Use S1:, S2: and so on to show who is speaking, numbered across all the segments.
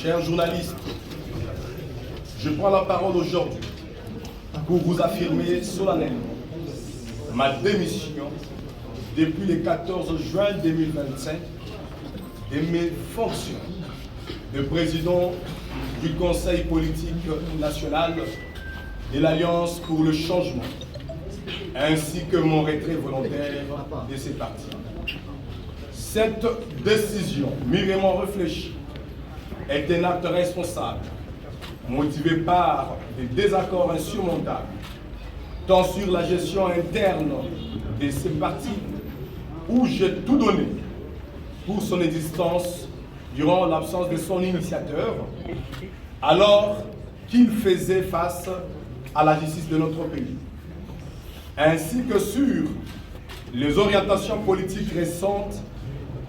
S1: chers journalistes, je prends la parole aujourd'hui pour vous affirmer solennellement ma démission depuis le 14 juin 2025 de mes fonctions de président du Conseil politique national de l'Alliance pour le changement, ainsi que mon retrait volontaire de ces partis. Cette décision mûrement réfléchie est un acte responsable, motivé par des désaccords insurmontables, tant sur la gestion interne de ces partis, où j'ai tout donné pour son existence durant l'absence de son initiateur, alors qu'il faisait face à la justice de notre pays, ainsi que sur les orientations politiques récentes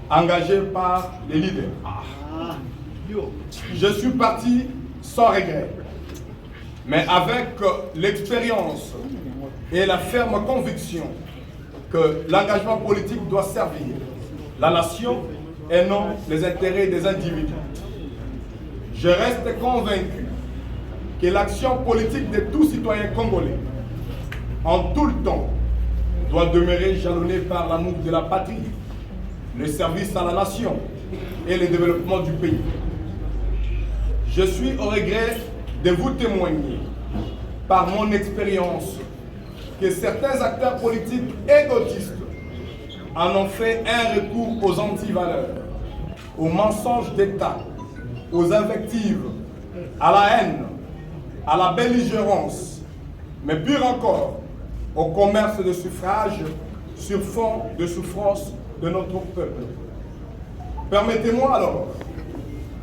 S1: engagées par les leaders. Je suis parti sans regret, mais avec l'expérience et la ferme conviction que l'engagement politique doit servir la nation et non les intérêts des individus. Je reste convaincu que l'action politique de tout citoyen congolais, en tout le temps, doit demeurer jalonnée par l'amour de la patrie, le service à la nation et le développement du pays. Je suis au regret de vous témoigner, par mon expérience, que certains acteurs politiques égotistes en ont fait un recours aux antivaleurs, aux mensonges d'État, aux invectives, à la haine, à la belligérance, mais pire encore, au commerce de suffrage sur fond de souffrance de notre peuple. Permettez-moi alors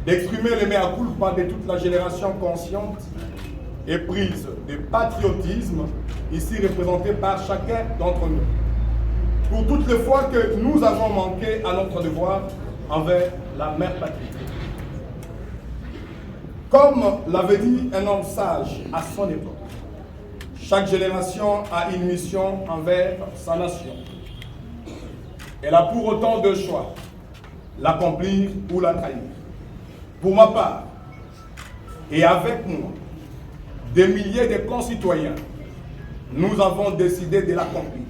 S1: d'exprimer le mea culpa de toute la génération consciente et prise de patriotisme, ici représentée par chacun d'entre nous, pour toutes les fois que nous avons manqué à notre devoir envers la mère patrie. Comme l'avait dit un homme sage à son époque, chaque génération a une mission envers sa nation. Elle a pour autant deux choix, l'accomplir ou la trahir. Pour ma part, et avec moi, des milliers de concitoyens, nous avons décidé de l'accomplir.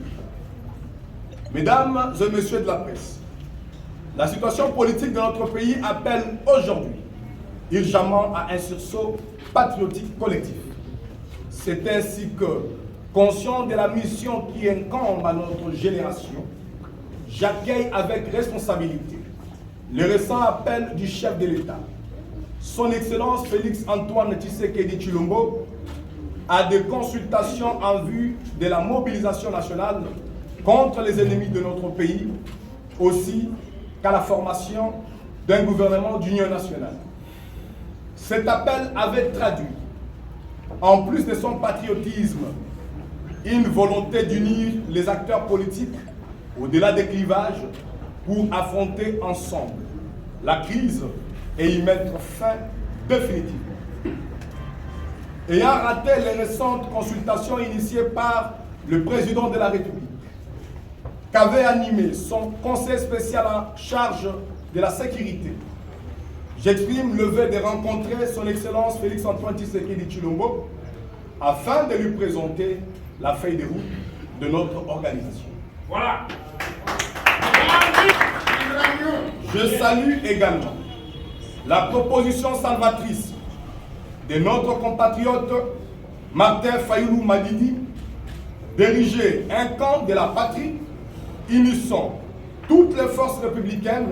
S1: Mesdames et messieurs de la presse, la situation politique de notre pays appelle aujourd'hui urgemment à un sursaut patriotique collectif. C'est ainsi que, conscient de la mission qui incombe à notre génération, j'accueille avec responsabilité le récent appel du chef de l'État, Son Excellence Félix Antoine Tshisekedi Tshilombo, à des consultations en vue de la mobilisation nationale contre les ennemis de notre pays, aussi qu'à la formation d'un gouvernement d'union nationale. Cet appel avait traduit, en plus de son patriotisme, une volonté d'unir les acteurs politiques au-delà des clivages pour affronter ensemble la crise et y mettre fin définitivement. Ayant raté les récentes consultations initiées par le président de la République, qu'avait animé son conseil spécial en charge de la sécurité, j'exprime le vœu de rencontrer son Excellence Félix Antoine Tshisekedi Tshilombo afin de lui présenter la feuille de route de notre organisation.
S2: Voilà.
S1: Je salue également la proposition salvatrice de notre compatriote Martin Fayulu Madidi d'ériger un camp de la patrie unissant toutes les forces républicaines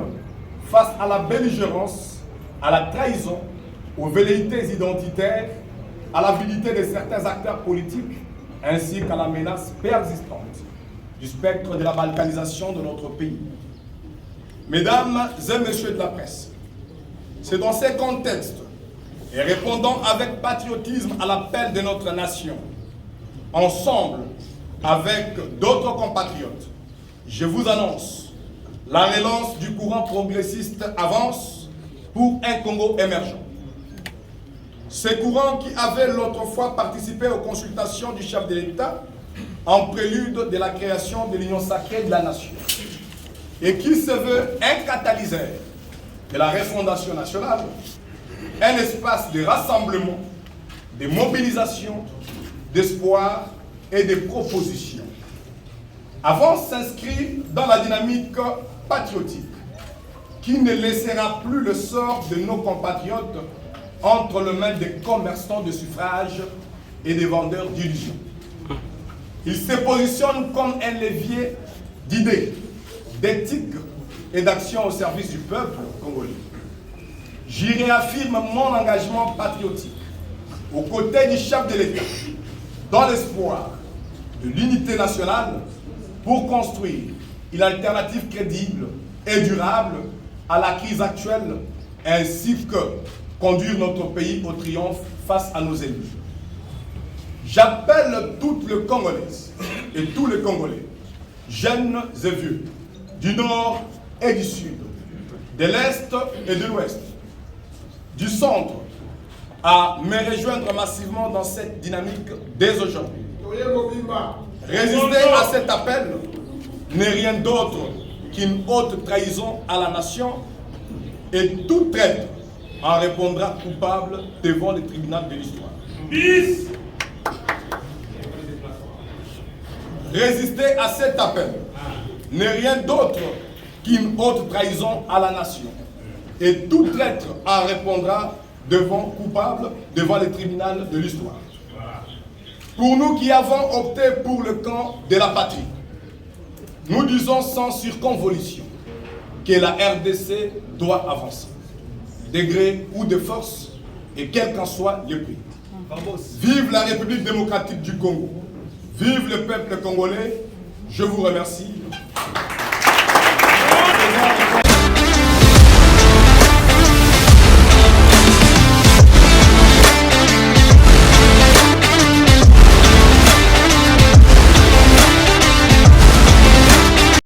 S1: face à la belligérance, à la trahison, aux velléités identitaires, à l'avidité de certains acteurs politiques, ainsi qu'à la menace persistante du spectre de la balkanisation de notre pays. Mesdames et messieurs de la presse, c'est dans ces contextes, et répondant avec patriotisme à l'appel de notre nation, ensemble avec d'autres compatriotes, je vous annonce la relance du courant progressiste avance pour un Congo émergent. Ce courant qui avait l'autre fois participé aux consultations du chef de l'État en prélude de la création de l'Union sacrée de la nation et qui se veut un catalyseur de la refondation nationale, un espace de rassemblement, de mobilisation, d'espoir et de propositions. Avance s'inscrit dans la dynamique patriotique qui ne laissera plus le sort de nos compatriotes entre les mains des commerçants de suffrage et des vendeurs d'illusions. Il se positionne comme un levier d'idées, d'éthique et d'action au service du peuple congolais. J'y réaffirme mon engagement patriotique aux côtés du chef de l'État, dans l'espoir de l'unité nationale pour construire une alternative crédible et durable à la crise actuelle, ainsi que conduire notre pays au triomphe face à nos ennemis. J'appelle toutes les Congolaises et tous les Congolais, jeunes et vieux, du nord et du sud, de l'est et de l'ouest, du centre, à me rejoindre massivement dans cette dynamique dès aujourd'hui. Résister à cet appel n'est rien d'autre qu'une haute trahison à la nation, et tout traître en répondra coupable devant le tribunal de l'histoire. Résister à cet appel n'est rien d'autre qu'une haute trahison à la nation, et tout traître en répondra coupable devant le tribunal de l'histoire. Pour nous qui avons opté pour le camp de la patrie, nous disons sans circonvolution que la RDC doit avancer, de gré ou de force, et quel qu'en soit le prix. Vive la République démocratique du Congo, vive le peuple congolais, je vous remercie.